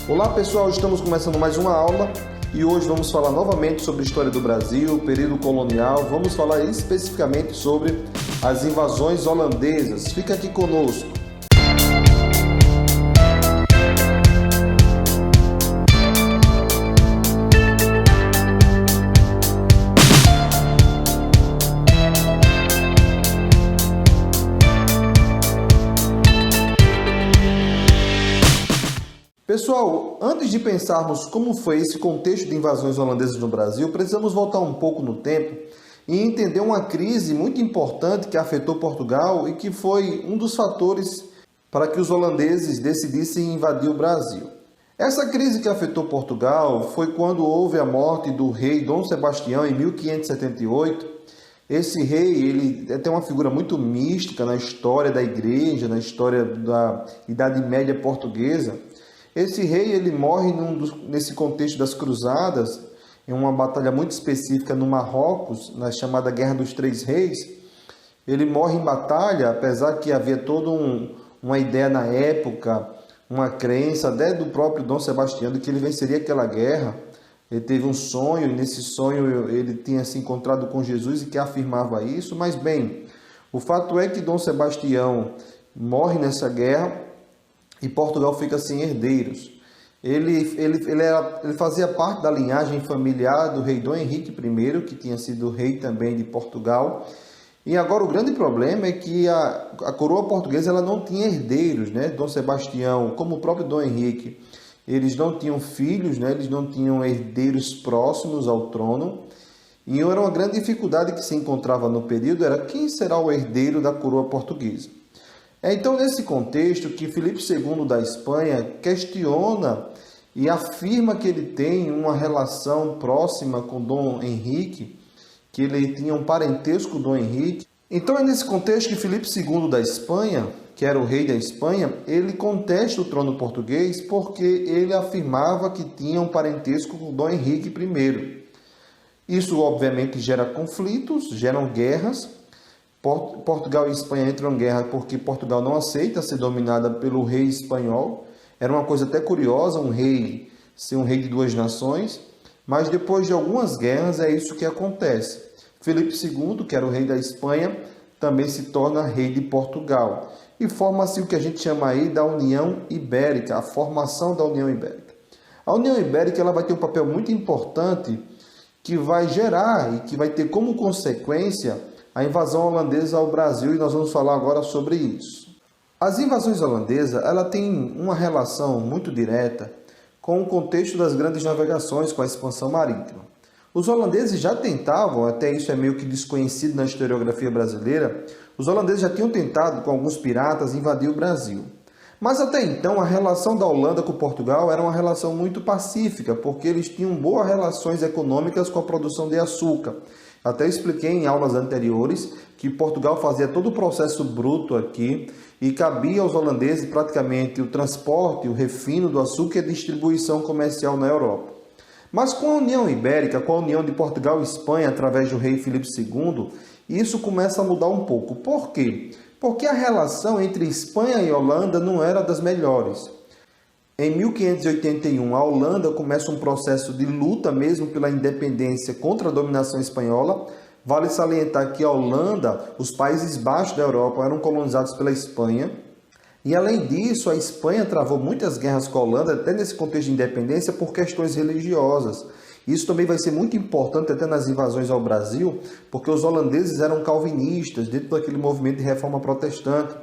Olá pessoal, estamos começando mais uma aula e hoje vamos falar novamente sobre a história do Brasil, período colonial. Vamos falar especificamente sobre as invasões holandesas. Fica aqui conosco. Pessoal, antes de pensarmos como foi esse contexto de invasões holandesas no Brasil, precisamos voltar um pouco no tempo e entender uma crise muito importante que afetou Portugal e que foi um dos fatores para que os holandeses decidissem invadir o Brasil. Essa crise que afetou Portugal foi quando houve a morte do rei Dom Sebastião em 1578. Esse rei, ele tem uma figura muito mística na história da igreja, na história da Idade Média portuguesa. Esse rei ele morre nesse contexto das cruzadas, em uma batalha muito específica no Marrocos, na chamada Guerra dos Três Reis. Ele morre em batalha, apesar que havia toda uma ideia na época, uma crença até do próprio Dom Sebastião de que ele venceria aquela guerra. Ele teve um sonho, e nesse sonho ele tinha se encontrado com Jesus e que afirmava isso. Mas bem, o fato é que Dom Sebastião morre nessa guerra e Portugal fica sem herdeiros. Ele fazia parte da linhagem familiar do rei Dom Henrique I, que tinha sido rei também de Portugal. E agora o grande problema é que a coroa portuguesa ela não tinha herdeiros, né? Dom Sebastião, como o próprio Dom Henrique, eles não tinham filhos, né? Eles não tinham herdeiros próximos ao trono. E era uma grande dificuldade que se encontrava no período, era quem será o herdeiro da coroa portuguesa. É então nesse contexto que Filipe II da Espanha questiona e afirma que ele tem uma relação próxima com Dom Henrique, que ele tinha um parentesco com Dom Henrique. Então é nesse contexto que Filipe II da Espanha, que era o rei da Espanha, ele contesta o trono português porque ele afirmava que tinha um parentesco com Dom Henrique I. Isso obviamente gera conflitos, geram guerras. Portugal e Espanha entram em guerra porque Portugal não aceita ser dominada pelo rei espanhol. Era uma coisa até curiosa, um rei ser um rei de duas nações, mas depois de algumas guerras é isso que acontece. Filipe II, que era o rei da Espanha, também se torna rei de Portugal. E forma-se o que a gente chama aí da União Ibérica, a formação da União Ibérica. A União Ibérica ela vai ter um papel muito importante que vai gerar e que vai ter como consequência a invasão holandesa ao Brasil, e nós vamos falar agora sobre isso. As invasões holandesas ela tem uma relação muito direta com o contexto das grandes navegações, com a expansão marítima. Os holandeses já tentavam, até isso é meio que desconhecido na historiografia brasileira, os holandeses já tinham tentado, com alguns piratas, invadir o Brasil. Mas até então a relação da Holanda com Portugal era uma relação muito pacífica, porque eles tinham boas relações econômicas com a produção de açúcar. Até expliquei em aulas anteriores que Portugal fazia todo o processo bruto aqui e cabia aos holandeses praticamente o transporte, o refino do açúcar e a distribuição comercial na Europa. Mas com a União Ibérica, com a união de Portugal e Espanha através do rei Filipe II, isso começa a mudar um pouco. Por quê? Porque a relação entre Espanha e Holanda não era das melhores. Em 1581, a Holanda começa um processo de luta mesmo pela independência contra a dominação espanhola. Vale salientar que a Holanda, os Países Baixos da Europa, eram colonizados pela Espanha. E além disso, a Espanha travou muitas guerras com a Holanda, até nesse contexto de independência, por questões religiosas. Isso também vai ser muito importante até nas invasões ao Brasil, porque os holandeses eram calvinistas, dentro daquele movimento de reforma protestante.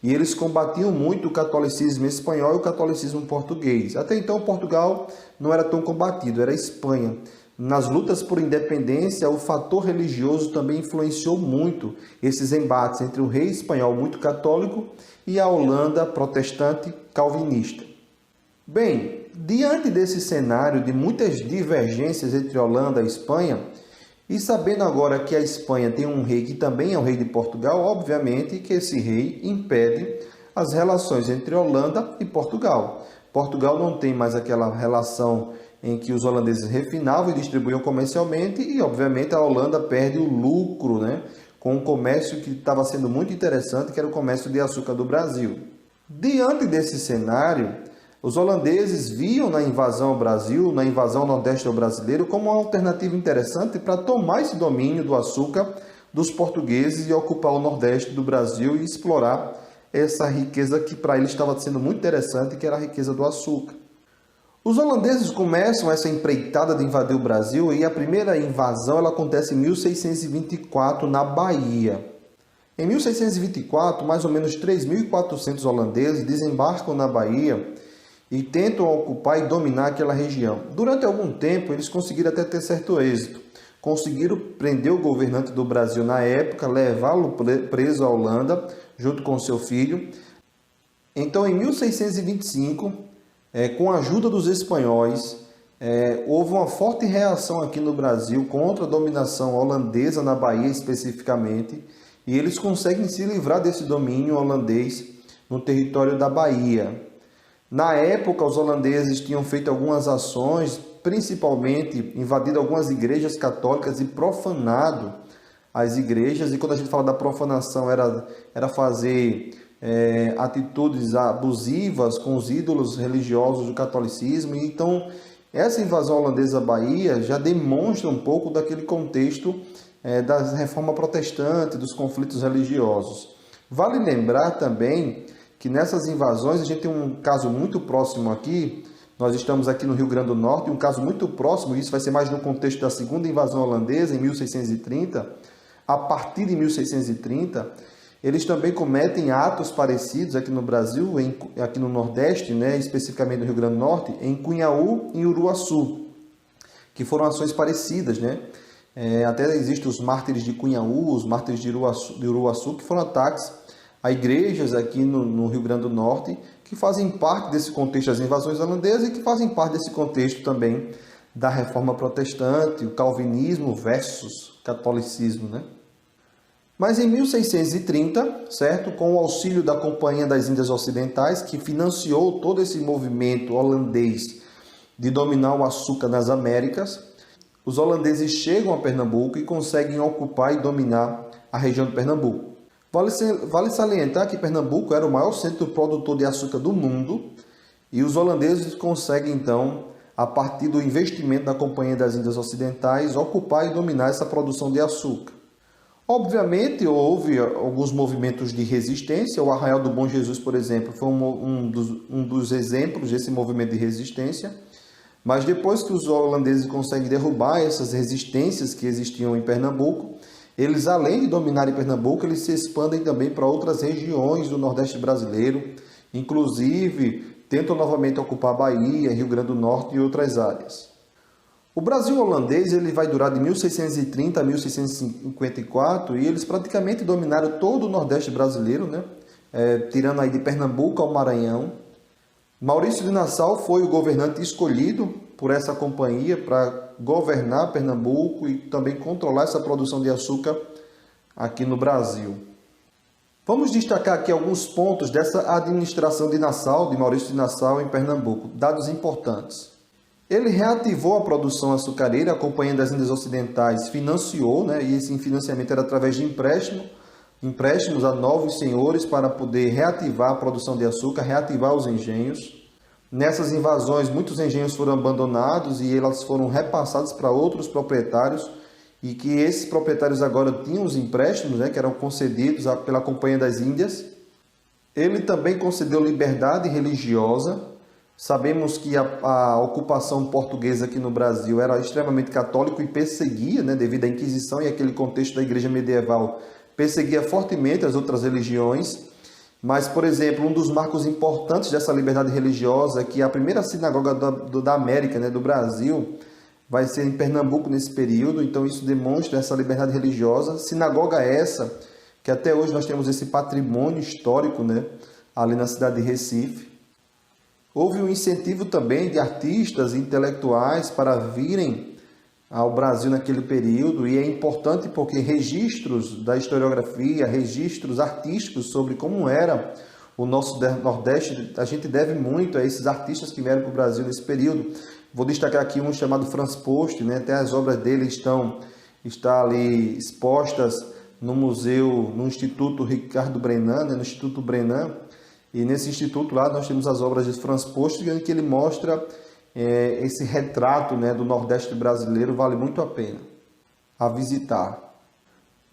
E eles combatiam muito o catolicismo espanhol e o catolicismo português. Até então, Portugal não era tão combatido, era a Espanha. Nas lutas por independência, o fator religioso também influenciou muito esses embates entre o rei espanhol muito católico e a Holanda protestante calvinista. Bem, diante desse cenário de muitas divergências entre Holanda e Espanha, e sabendo agora que a Espanha tem um rei que também é o rei de Portugal, obviamente que esse rei impede as relações entre Holanda e Portugal. Portugal não tem mais aquela relação em que os holandeses refinavam e distribuíam comercialmente e, obviamente, a Holanda perde o lucro, né, com um comércio que estava sendo muito interessante, que era o comércio de açúcar do Brasil. Diante desse cenário, Os holandeses viam na invasão ao Brasil, na invasão ao Nordeste brasileiro, como uma alternativa interessante para tomar esse domínio do açúcar dos portugueses e ocupar o Nordeste do Brasil e explorar essa riqueza que para eles estava sendo muito interessante, que era a riqueza do açúcar. Os holandeses começam essa empreitada de invadir o Brasil e a primeira invasão ela acontece em 1624 na Bahia. Em 1624, mais ou menos 3.400 holandeses desembarcam na Bahia e tentam ocupar e dominar aquela região. Durante algum tempo, eles conseguiram até ter certo êxito. Conseguiram prender o governante do Brasil na época, levá-lo preso à Holanda, junto com seu filho. Então, em 1625, com a ajuda dos espanhóis, houve uma forte reação aqui no Brasil contra a dominação holandesa na Bahia especificamente, e eles conseguem se livrar desse domínio holandês no território da Bahia. Na época, os holandeses tinham feito algumas ações, principalmente invadido algumas igrejas católicas e profanado as igrejas. E quando a gente fala da profanação, era fazer atitudes abusivas com os ídolos religiosos do catolicismo. Então, essa invasão holandesa à Bahia já demonstra um pouco daquele contexto da reforma protestante, dos conflitos religiosos. Vale lembrar também que nessas invasões a gente tem um caso muito próximo aqui. Nós estamos aqui no Rio Grande do Norte, um caso muito próximo, isso vai ser mais no contexto da segunda invasão holandesa, em 1630. A partir de 1630, eles também cometem atos parecidos aqui no Brasil, aqui no Nordeste, especificamente no Rio Grande do Norte, em Cunhaú e Uruaçu, que foram ações parecidas, até existem os mártires de Cunhaú, os mártires de Uruaçu, que foram ataques a igrejas aqui no Rio Grande do Norte, que fazem parte desse contexto das invasões holandesas e que fazem parte desse contexto também da reforma protestante, o calvinismo versus catolicismo, Mas em 1630, certo, com o auxílio da Companhia das Índias Ocidentais, que financiou todo esse movimento holandês de dominar o açúcar nas Américas, os holandeses chegam a Pernambuco e conseguem ocupar e dominar a região de Pernambuco. Vale salientar que Pernambuco era o maior centro produtor de açúcar do mundo e os holandeses conseguem, então, a partir do investimento da Companhia das Índias Ocidentais, ocupar e dominar essa produção de açúcar. Obviamente, houve alguns movimentos de resistência. O Arraial do Bom Jesus, por exemplo, foi um dos exemplos desse movimento de resistência. Mas depois que os holandeses conseguem derrubar essas resistências que existiam em Pernambuco, eles, além de dominarem Pernambuco, eles se expandem também para outras regiões do Nordeste brasileiro, inclusive tentam novamente ocupar Bahia, Rio Grande do Norte e outras áreas. O Brasil holandês ele vai durar de 1630 a 1654 e eles praticamente dominaram todo o Nordeste brasileiro, tirando aí de Pernambuco ao Maranhão. Maurício de Nassau foi o governante escolhido por essa companhia para governar Pernambuco e também controlar essa produção de açúcar aqui no Brasil. Vamos destacar aqui alguns pontos dessa administração de Nassau, de Maurício de Nassau em Pernambuco, dados importantes. Ele reativou a produção açucareira, a Companhia das Índias Ocidentais financiou, e esse financiamento era através de empréstimos a novos senhores para poder reativar a produção de açúcar, reativar os engenhos. Nessas invasões, muitos engenhos foram abandonados e elas foram repassados para outros proprietários e que esses proprietários agora tinham os empréstimos, que eram concedidos pela Companhia das Índias. Ele também concedeu liberdade religiosa. Sabemos que a ocupação portuguesa aqui no Brasil era extremamente católico e perseguia, devido à Inquisição e aquele contexto da Igreja medieval, perseguia fortemente as outras religiões. Mas, por exemplo, um dos marcos importantes dessa liberdade religiosa é que a primeira sinagoga da América, do Brasil, vai ser em Pernambuco nesse período. Então, isso demonstra essa liberdade religiosa. Sinagoga essa, que até hoje nós temos esse patrimônio histórico, ali na cidade de Recife. Houve um incentivo também de artistas e intelectuais para virem ao Brasil naquele período, e é importante porque registros da historiografia, registros artísticos sobre como era o nosso Nordeste, a gente deve muito a esses artistas que vieram para o Brasil nesse período. Vou destacar aqui um chamado Franz Post, até as obras dele estão ali expostas no museu, no Instituto Ricardo Brenan, no Instituto Brenan, E nesse instituto lá nós temos as obras de Franz Postman, que ele mostra esse retrato, né, do Nordeste brasileiro, vale muito a pena a visitar.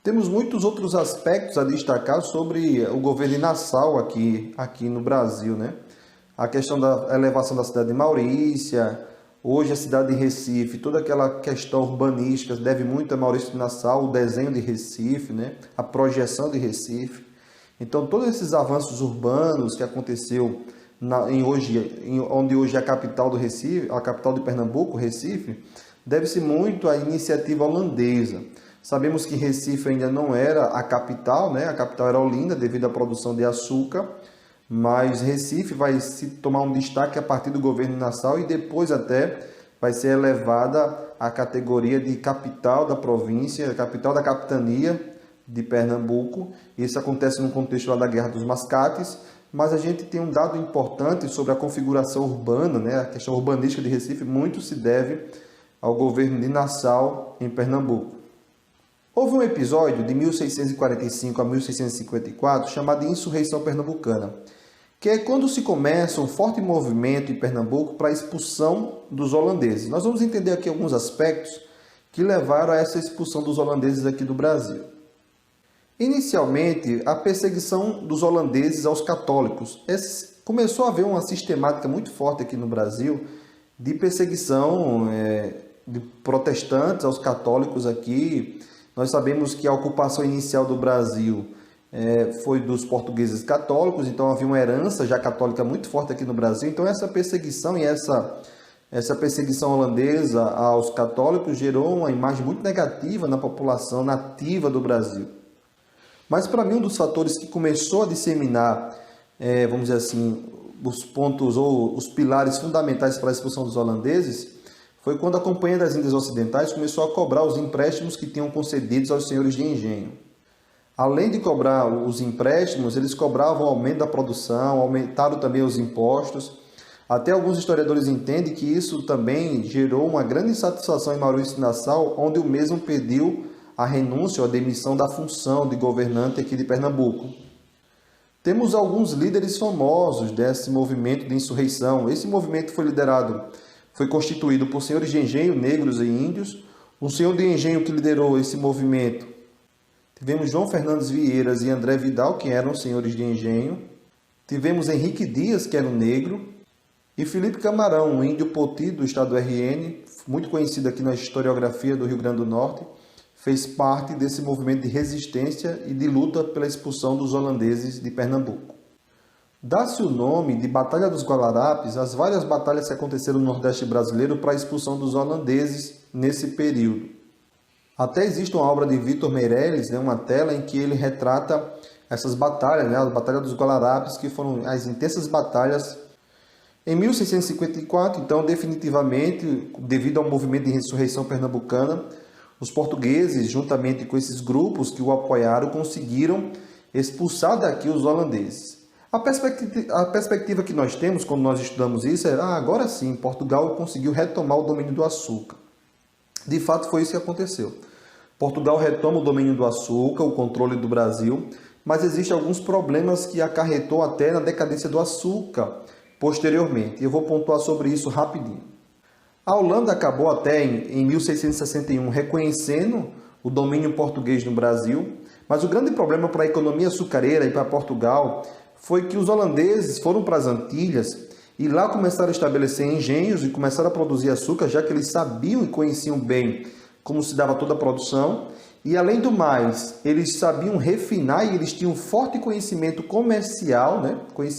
Temos muitos outros aspectos a destacar sobre o governo de Nassau aqui no Brasil, né? A questão da elevação da cidade de Maurícia, hoje a cidade de Recife, toda aquela questão urbanística deve muito a Maurício de Nassau, o desenho de Recife, né? A projeção de Recife. Então, todos esses avanços urbanos que aconteceu onde hoje é a capital do Recife, a capital de Pernambuco, Recife, deve-se muito à iniciativa holandesa. Sabemos que Recife ainda não era a capital, né? A capital era Olinda devido à produção de açúcar, mas Recife vai se tomar um destaque a partir do governo de Nassau e depois até vai ser elevada à categoria de capital da província, capital da capitania de Pernambuco. Isso acontece no contexto lá da Guerra dos Mascates, mas a gente tem um dado importante sobre a configuração urbana, né? A questão urbanística de Recife, muito se deve ao governo de Nassau em Pernambuco. Houve um episódio de 1645 a 1654 chamado de Insurreição Pernambucana, que é quando se começa um forte movimento em Pernambuco para a expulsão dos holandeses. Nós vamos entender aqui alguns aspectos que levaram a essa expulsão dos holandeses aqui do Brasil. Inicialmente, a perseguição dos holandeses aos católicos. Começou a haver uma sistemática muito forte aqui no Brasil de perseguição de protestantes aos católicos aqui. Nós sabemos que a ocupação inicial do Brasil foi dos portugueses católicos, então havia uma herança já católica muito forte aqui no Brasil. Então essa perseguição e essa perseguição holandesa aos católicos gerou uma imagem muito negativa na população nativa do Brasil. Mas para mim um dos fatores que começou a disseminar, vamos dizer assim, os pontos ou os pilares fundamentais para a expulsão dos holandeses foi quando a Companhia das Índias Ocidentais começou a cobrar os empréstimos que tinham concedidos aos senhores de engenho. Além de cobrar os empréstimos, eles cobravam o aumento da produção, aumentaram também os impostos. Até alguns historiadores entendem que isso também gerou uma grande insatisfação em Maurício de Nassau, onde o mesmo pediu a renúncia ou a demissão da função de governante aqui de Pernambuco. Temos alguns líderes famosos desse movimento de insurreição. Esse movimento foi constituído por senhores de engenho, negros e índios. O senhor de engenho que liderou esse movimento, tivemos João Fernandes Vieiras e André Vidal, que eram senhores de engenho. Tivemos Henrique Dias, que era um negro. E Felipe Camarão, um índio poti do estado do RN, muito conhecido aqui na historiografia do Rio Grande do Norte, fez parte desse movimento de resistência e de luta pela expulsão dos holandeses de Pernambuco. Dá-se o nome de Batalha dos Guararapes às várias batalhas que aconteceram no Nordeste brasileiro para a expulsão dos holandeses nesse período. Até existe uma obra de Vitor Meirelles, uma tela em que ele retrata essas batalhas, a Batalha dos Guararapes, que foram as intensas batalhas. Em 1654, então, definitivamente, devido ao movimento de insurreição pernambucana, os portugueses, juntamente com esses grupos que o apoiaram, conseguiram expulsar daqui os holandeses. A perspectiva que nós temos quando nós estudamos isso é agora sim, Portugal conseguiu retomar o domínio do açúcar. De fato, foi isso que aconteceu. Portugal retoma o domínio do açúcar, o controle do Brasil, mas existem alguns problemas que acarretou até na decadência do açúcar posteriormente. Eu vou pontuar sobre isso rapidinho. A Holanda acabou até em 1661 reconhecendo o domínio português no Brasil, mas o grande problema para a economia açucareira e para Portugal foi que os holandeses foram para as Antilhas e lá começaram a estabelecer engenhos e começaram a produzir açúcar, já que eles sabiam e conheciam bem como se dava toda a produção. E além do mais, eles sabiam refinar e eles tinham forte conhecimento comercial,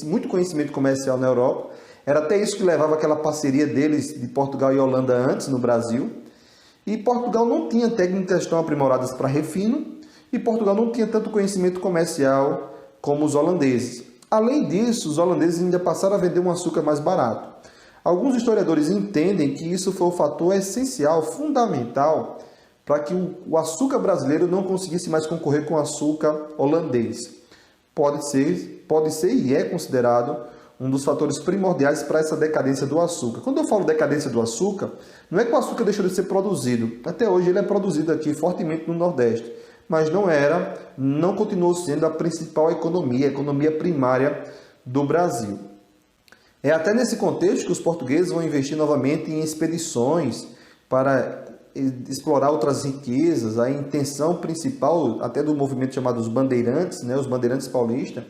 muito conhecimento comercial na Europa. Era até isso que levava aquela parceria deles de Portugal e Holanda antes no Brasil. E Portugal não tinha técnicas tão aprimoradas para refino e Portugal não tinha tanto conhecimento comercial como os holandeses. Além disso, os holandeses ainda passaram a vender um açúcar mais barato. Alguns historiadores entendem que isso foi o fator essencial, fundamental, para que o açúcar brasileiro não conseguisse mais concorrer com o açúcar holandês. Pode ser e é considerado um dos fatores primordiais para essa decadência do açúcar. Quando eu falo decadência do açúcar, não é que o açúcar deixou de ser produzido. Até hoje ele é produzido aqui fortemente no Nordeste, mas não continuou sendo a principal economia, a economia primária do Brasil. É até nesse contexto que os portugueses vão investir novamente em expedições para explorar outras riquezas. A intenção principal até do movimento chamado os bandeirantes, os bandeirantes paulistas,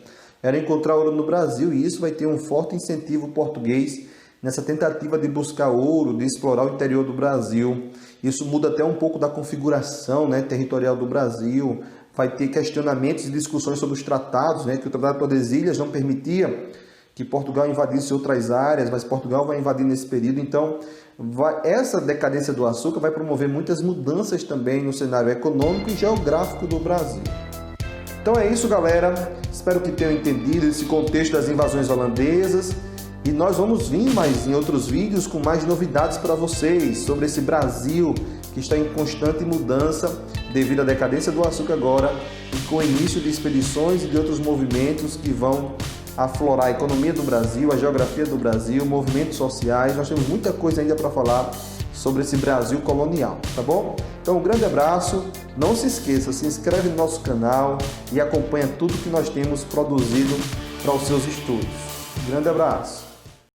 era encontrar ouro no Brasil, e isso vai ter um forte incentivo português nessa tentativa de buscar ouro, de explorar o interior do Brasil. Isso muda até um pouco da configuração territorial do Brasil. Vai ter questionamentos e discussões sobre os tratados, que o Tratado de Tordesilhas não permitia que Portugal invadisse outras áreas, mas Portugal vai invadir nesse período. Então, essa decadência do açúcar vai promover muitas mudanças também no cenário econômico e geográfico do Brasil. Então é isso, galera. Espero que tenham entendido esse contexto das invasões holandesas. E nós vamos vir mais em outros vídeos com mais novidades para vocês sobre esse Brasil que está em constante mudança devido à decadência do açúcar agora e com o início de expedições e de outros movimentos que vão aflorar a economia do Brasil, a geografia do Brasil, movimentos sociais. Nós temos muita coisa ainda para falar sobre esse Brasil colonial, tá bom? Então um grande abraço, não se esqueça, se inscreve no nosso canal e acompanha tudo que nós temos produzido para os seus estudos. Um grande abraço!